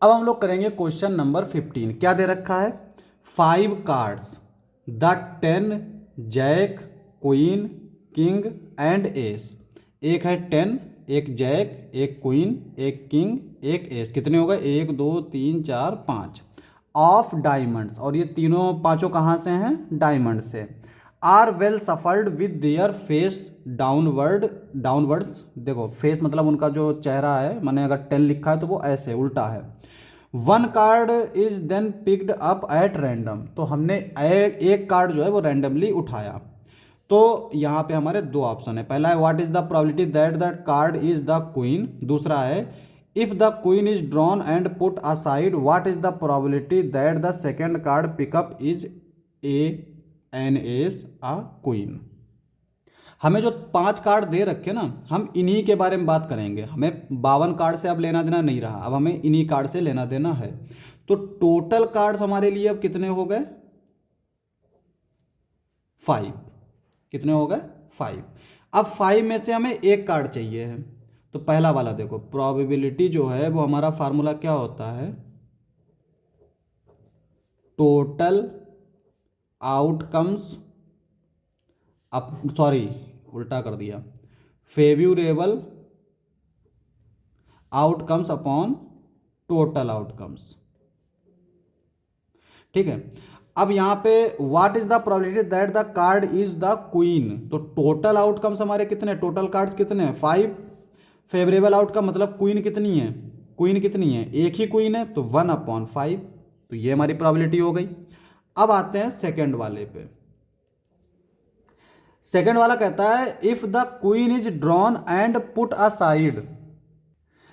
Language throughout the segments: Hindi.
अब हम लोग करेंगे क्वेश्चन नंबर 15। क्या दे रखा है? 5 cards the 10 jack queen king and ace. एक है 10, एक जैक, एक क्वीन, एक किंग, एक एस। कितने हो गए? 1 2 3 4 5 ऑफ डायमंड्स। और ये तीनों पांचों कहाँ से हैं? डायमंड से। Are well shuffled with their face downwards. देखो फेस मतलब उनका जो चेहरा है, मैंने अगर 10 लिखा है तो वो ऐसे उल्टा है। One card is then picked up at random. तो हमने एक कार्ड जो है वो रैंडमली उठाया। तो यहाँ पे हमारे दो ऑप्शन है। पहला है what is the probability that the card is the queen. दूसरा है if the queen is drawn and put aside what is the probability that the second card pickup is a an ace a queen. हमें जो 5 कार्ड दे रखे ना, हम इन्हीं के बारे में बात करेंगे। हमें 52 कार्ड से अब लेना देना नहीं रहा, अब हमें इन्हीं कार्ड से लेना देना है। तो टोटल कार्ड्स हमारे लिए अब कितने हो गए? 5। कितने हो गए? 5। अब 5 में से हमें एक कार्ड चाहिए है। तो पहला वाला देखो, प्रोबेबिलिटी जो है वो हमारा फार्मूला क्या होता है? टोटल आउटकम्स, अब सॉरी उल्टा कर दिया, favourable outcomes upon total outcomes. ठीक है। अब यहां पे what is the probability that the card is the queen. तो टोटल आउटकम्स हमारे कितने? टोटल कार्ड्स कितने हैं? 5। फेवरेबल आउटकम मतलब क्वीन कितनी है? क्वीन कितनी है? एक ही क्वीन है, तो 1/5। तो ये हमारी प्रोबेबिलिटी हो गई। अब आते हैं सेकेंड वाले पे। सेकेंड वाला कहता है if the queen is drawn and put aside.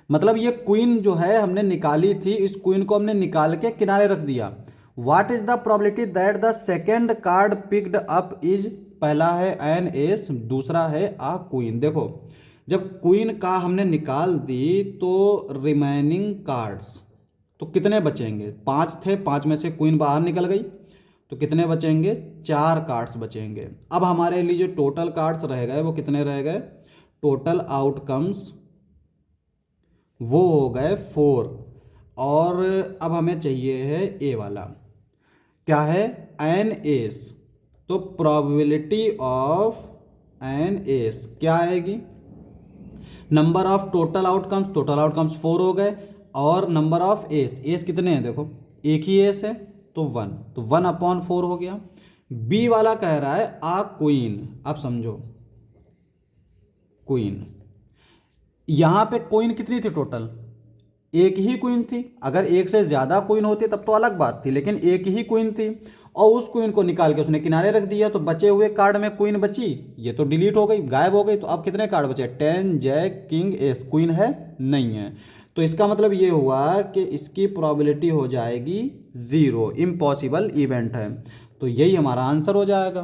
मतलब ये क्वीन जो है हमने निकाली थी, इस क्वीन को हमने निकाल के किनारे रख दिया। What is the probability that the second card picked up is. पहला है एन एस, दूसरा है आ क्वीन। देखो जब क्वीन का हमने निकाल दी तो रिमेनिंग कार्ड्स तो कितने बचेंगे? 5 थे, 5 में से क्वीन बाहर निकल गई, तो कितने बचेंगे? 4 कार्ड्स बचेंगे। अब हमारे लिए जो टोटल कार्ड्स रह गए वो कितने रह गए? टोटल आउटकम्स वो हो गए 4। और अब हमें चाहिए है ए वाला, क्या है? An ace. तो प्रोबेबिलिटी ऑफ एन एस क्या आएगी? नंबर ऑफ टोटल आउटकम्स 4 हो गए, और नंबर ऑफ एस, एस कितने हैं? देखो एक ही एस है, तो 1, तो 1/4 हो गया। बी वाला कह रहा है आ क्वीन। अब समझो, क्वीन, यहां पे क्वीन कितनी थी टोटल? एक ही क्वीन थी। अगर एक से ज्यादा क्वीन होती तब तो अलग बात थी, लेकिन एक ही क्वीन थी और उस क्वीन को निकाल के उसने किनारे रख दिया, तो बचे हुए कार्ड में क्वीन बची, ये तो डिलीट हो गई, गायब हो गई। तो अब कितने कार्ड बचे? 10 जैक किंग एस। क्वीन है? नहीं है। तो इसका मतलब ये हुआ कि इसकी प्रोबेबिलिटी हो जाएगी 0, इम्पॉसिबल इवेंट है। तो यही हमारा आंसर हो जाएगा।